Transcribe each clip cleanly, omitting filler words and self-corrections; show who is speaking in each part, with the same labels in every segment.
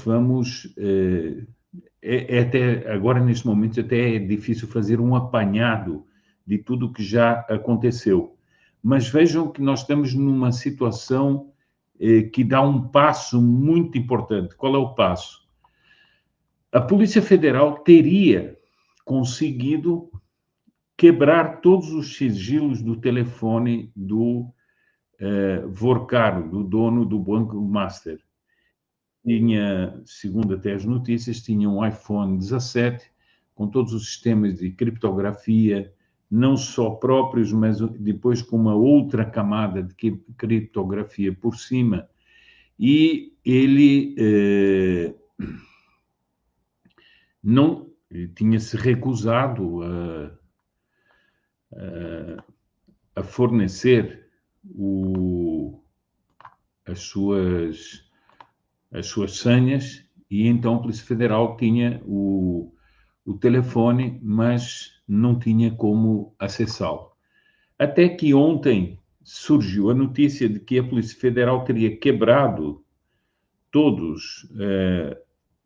Speaker 1: vamos... até agora, neste momento, até é difícil fazer um apanhado de tudo o que já aconteceu. Mas vejam que nós estamos numa situação que dá um passo muito importante. Qual é o passo? A Polícia Federal teria conseguido quebrar todos os sigilos do telefone do Vorcaro, do dono do Banco Master. Tinha, segundo até as notícias, tinha um iPhone 17 com todos os sistemas de criptografia, não só próprios, mas depois com uma outra camada de criptografia por cima. E ele não tinha se recusado a fornecer as suas senhas, e então a Polícia Federal tinha o telefone, mas não tinha como acessá-lo. Até que ontem surgiu a notícia de que a Polícia Federal teria quebrado todos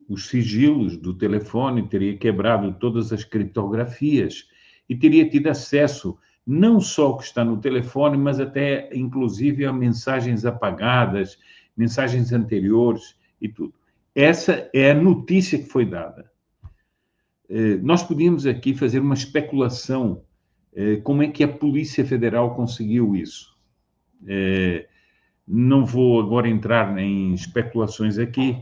Speaker 1: os sigilos do telefone, teria quebrado todas as criptografias e teria tido acesso não só ao que está no telefone, mas até, inclusive, a mensagens apagadas, mensagens anteriores e tudo. Essa é a notícia que foi dada. Nós podíamos aqui fazer uma especulação. Como é que a Polícia Federal conseguiu isso? Não vou agora entrar em especulações aqui,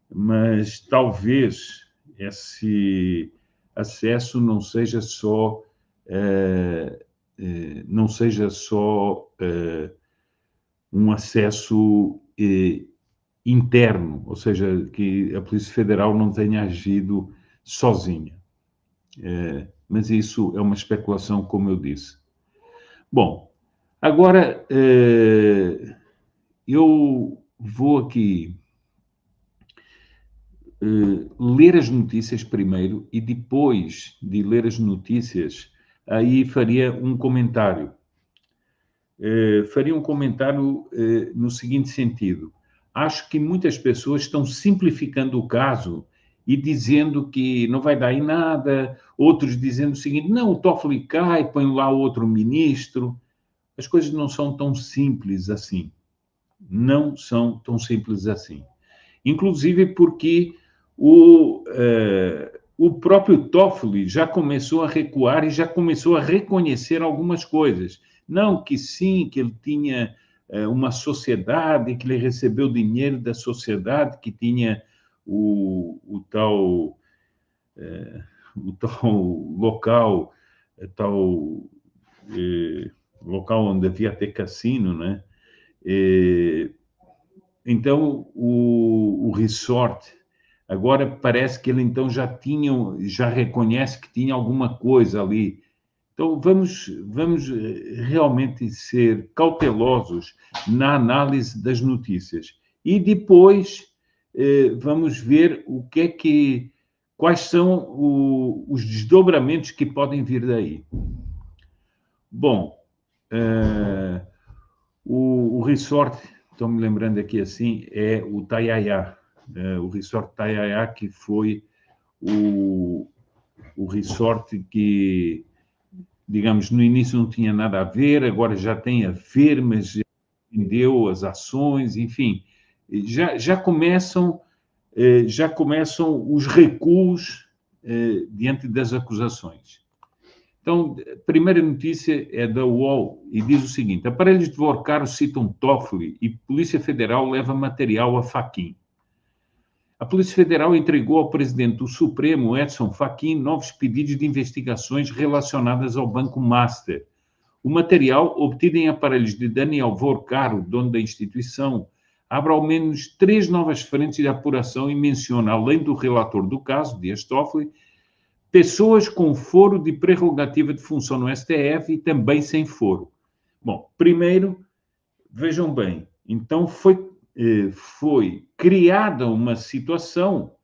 Speaker 1: mas talvez esse acesso não seja só um acesso interno, ou seja, que a Polícia Federal não tenha agido sozinha. Mas isso é uma especulação, como eu disse. Bom, agora eu vou aqui ler as notícias primeiro e depois de ler as notícias, aí faria um comentário. Faria um comentário no seguinte sentido. Acho que muitas pessoas estão simplificando o caso e dizendo que não vai dar em nada, outros dizendo o seguinte, não, o Toffoli cai, põe lá outro ministro. As coisas não são tão simples assim. Não são tão simples assim. Inclusive porque o próprio Toffoli já começou a recuar e já começou a reconhecer algumas coisas. Não que sim, que ele tinha uma sociedade, que ele recebeu dinheiro da sociedade, que tinha o tal local, local onde havia até cassino, né? Então, o resort, agora parece que ele então já reconhece que tinha alguma coisa ali. Então, vamos realmente ser cautelosos na análise das notícias. E depois vamos ver quais são os desdobramentos que podem vir daí. Bom, o resort, estou me lembrando aqui assim, é o Taiaiá. O resort Taiaiá, que foi o resort que, digamos, no início não tinha nada a ver, agora já tem a ver, mas vendeu as ações, enfim, já começam os recuos diante das acusações. Então, a primeira notícia é da UOL e diz o seguinte: aparelhos de Vorcaro citam Toffoli e Polícia Federal leva material a Fachin. A Polícia Federal entregou ao presidente do Supremo, Edson Fachin, novos pedidos de investigações relacionadas ao Banco Master. O material, obtido em aparelhos de Daniel Vorcaro, dono da instituição, abre ao menos 3 novas frentes de apuração e menciona, além do relator do caso, Dias Toffoli, pessoas com foro de prerrogativa de função no STF e também sem foro. Bom, primeiro, vejam bem, então foi criada uma situação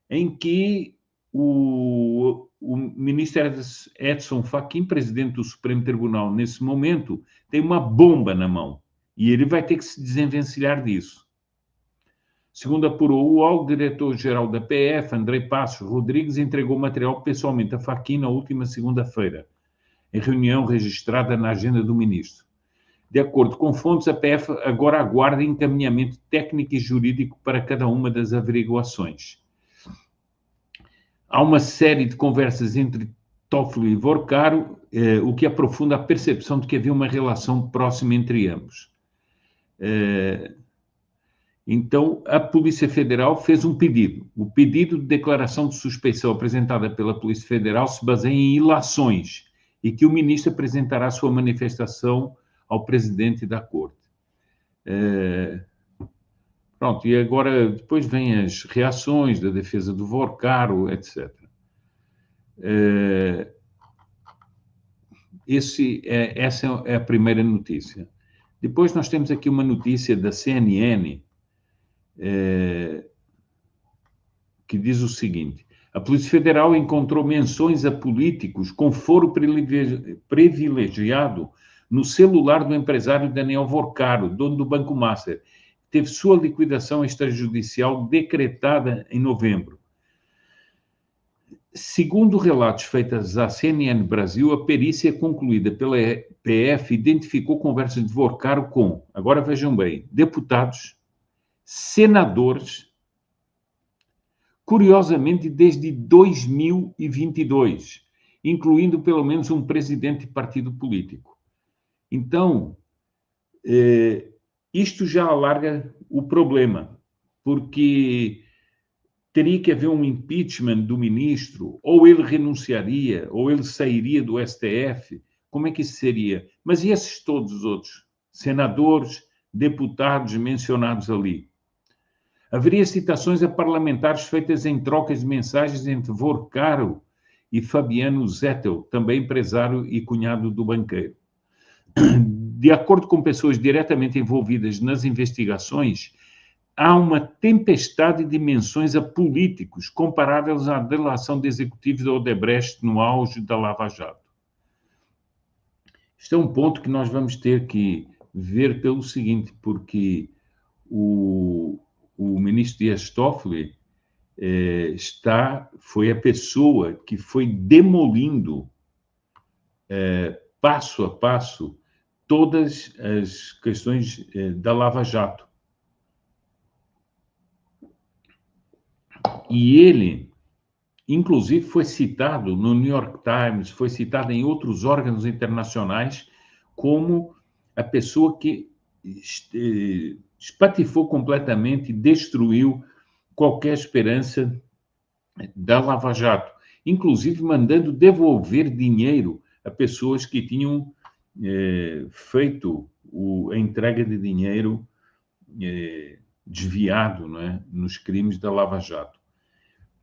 Speaker 1: em que o ministro Edson Fachin, presidente do Supremo Tribunal, nesse momento, tem uma bomba na mão e ele vai ter que se desenvencilhar disso. Segundo apurou o UOL, o diretor-geral da PF, Andrei Passos Rodrigues, entregou o material pessoalmente a Fachin na última segunda-feira, em reunião registrada na agenda do ministro. De acordo com fontes, a PF agora aguarda encaminhamento técnico e jurídico para cada uma das averiguações. Há uma série de conversas entre Toffoli e Vorcaro, o que aprofunda a percepção de que havia uma relação próxima entre ambos. Então, a Polícia Federal fez um pedido. O pedido de declaração de suspeição apresentada pela Polícia Federal se baseia em ilações e que o ministro apresentará sua manifestação ao presidente da Corte. Pronto, e agora depois vêm as reações da defesa do Vorcaro, etc. Essa é a primeira notícia. Depois nós temos aqui uma notícia da CNN, que diz o seguinte: a Polícia Federal encontrou menções a políticos com foro privilegiado no celular do empresário Daniel Vorcaro, dono do Banco Master. Teve sua liquidação extrajudicial decretada em novembro. Segundo relatos feitos à CNN Brasil, a perícia concluída pela PF identificou conversas de Vorcaro com, agora vejam bem, deputados, senadores, curiosamente desde 2022, incluindo pelo menos um presidente de partido político. Então, isto já alarga o problema, porque teria que haver um impeachment do ministro, ou ele renunciaria, ou ele sairia do STF. Como é que isso seria? Mas e esses todos os outros? Senadores, deputados mencionados ali? Haveria citações a parlamentares feitas em trocas de mensagens entre Vorcaro e Fabiano Zettel, também empresário e cunhado do banqueiro. De acordo com pessoas diretamente envolvidas nas investigações, há uma tempestade de menções a políticos comparáveis à delação de executivos da Odebrecht no auge da Lava Jato. Isto é um ponto que nós vamos ter que ver pelo seguinte, porque o ministro Dias Toffoli foi a pessoa que foi demolindo passo a passo todas as questões da Lava Jato. E ele, inclusive, foi citado no New York Times, foi citado em outros órgãos internacionais como a pessoa que espatifou completamente, destruiu qualquer esperança da Lava Jato, inclusive mandando devolver dinheiro a pessoas que tinham feito a entrega de dinheiro desviado, não é, nos crimes da Lava Jato.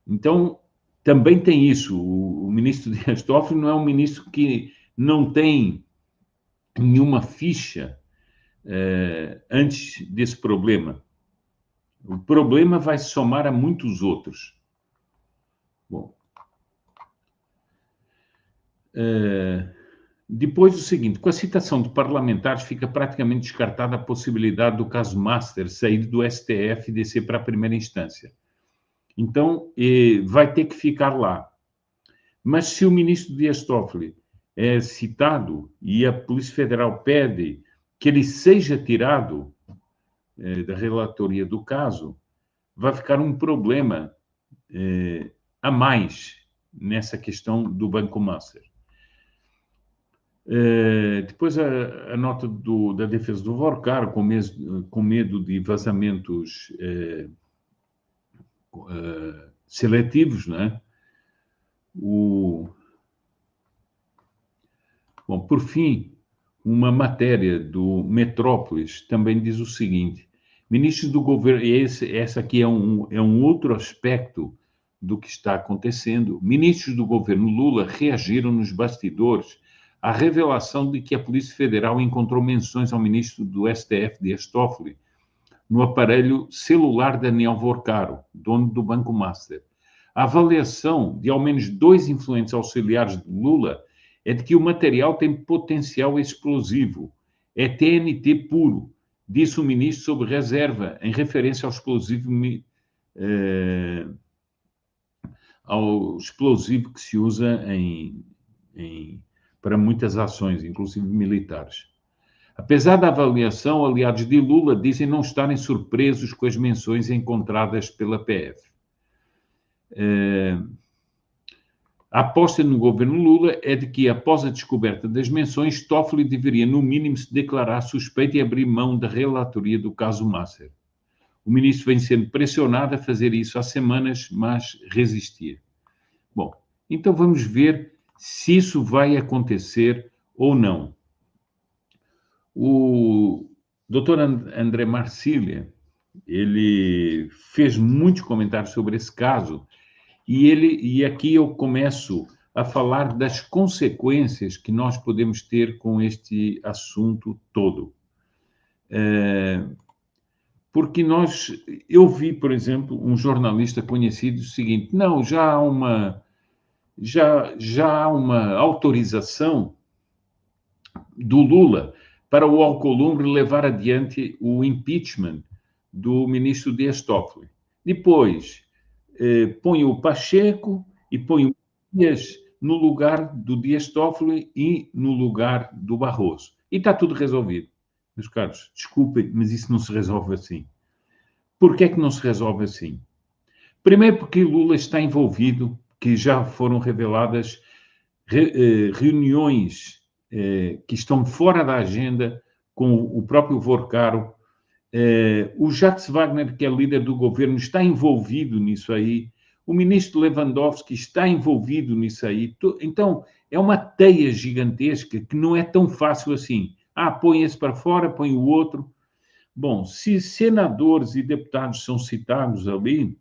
Speaker 1: Então, também tem isso. O ministro Dias Toffoli não é um ministro que não tem nenhuma ficha antes desse problema. O problema vai se somar a muitos outros. Bom. Depois o seguinte, com a citação de parlamentares fica praticamente descartada a possibilidade do caso Master sair do STF e descer para a primeira instância. Então, vai ter que ficar lá. Mas se o ministro Dias Toffoli é citado e a Polícia Federal pede que ele seja tirado da relatoria do caso, vai ficar um problema a mais nessa questão do Banco Master. Depois a nota da defesa do Vorcaro, com medo de vazamentos seletivos, né? Bom, por fim, uma matéria do Metrópolis também diz o seguinte: ministros do governo, e essa aqui é um outro aspecto do que está acontecendo, ministros do governo Lula reagiram nos bastidores à revelação de que a Polícia Federal encontrou menções ao ministro do STF, Dias Toffoli, no aparelho celular Daniel Vorcaro, dono do Banco Master. A avaliação de ao menos 2 influentes auxiliares de Lula é de que o material tem potencial explosivo, é TNT puro, disse o ministro sob reserva, em referência ao explosivo que se usa para muitas ações, inclusive militares. Apesar da avaliação, aliados de Lula dizem não estarem surpresos com as menções encontradas pela PF. A aposta no governo Lula é de que, após a descoberta das menções, Toffoli deveria, no mínimo, se declarar suspeito e abrir mão da relatoria do caso Masser. O ministro vem sendo pressionado a fazer isso há semanas, mas resistia. Bom, então vamos ver se isso vai acontecer ou não. O doutor André Marcília, ele fez muitos comentários sobre esse caso, e aqui eu começo a falar das consequências que nós podemos ter com este assunto todo. Porque eu vi, por exemplo, um jornalista conhecido o seguinte: não, já há uma autorização do Lula para o Alcolumbre levar adiante o impeachment do ministro Dias Toffoli. Depois, põe o Pacheco e põe o Dias no lugar do Dias Toffoli e no lugar do Barroso. E está tudo resolvido. Meus caros, desculpem, mas isso não se resolve assim. Por que é que não se resolve assim? Primeiro porque Lula está envolvido, que já foram reveladas reuniões que estão fora da agenda com o próprio Vorcaro. O Jacques Wagner, que é líder do governo, está envolvido nisso aí. O ministro Lewandowski está envolvido nisso aí. Então, é uma teia gigantesca que não é tão fácil assim. Põe esse para fora, põe o outro. Bom, se senadores e deputados são citados ali,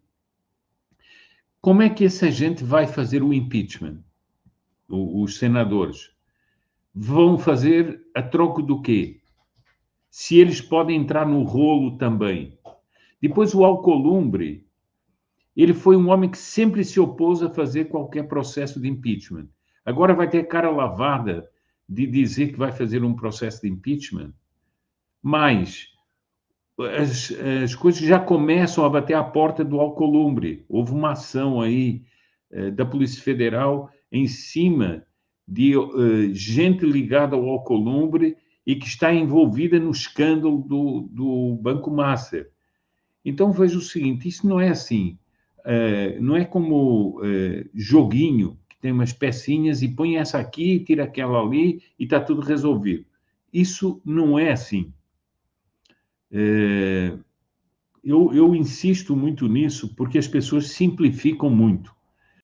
Speaker 1: como é que essa gente vai fazer o impeachment? Os senadores vão fazer a troco do quê? Se eles podem entrar no rolo também. Depois, o Alcolumbre, ele foi um homem que sempre se opôs a fazer qualquer processo de impeachment. Agora vai ter cara lavada de dizer que vai fazer um processo de impeachment, mas as coisas já começam a bater à porta do Alcolumbre. Houve uma ação aí da Polícia Federal em cima de gente ligada ao Alcolumbre e que está envolvida no escândalo do Banco Master. Então, veja o seguinte, isso não é assim. Não é como joguinho, que tem umas pecinhas e põe essa aqui, tira aquela ali e está tudo resolvido. Isso não é assim. Eu insisto muito nisso porque as pessoas simplificam muito.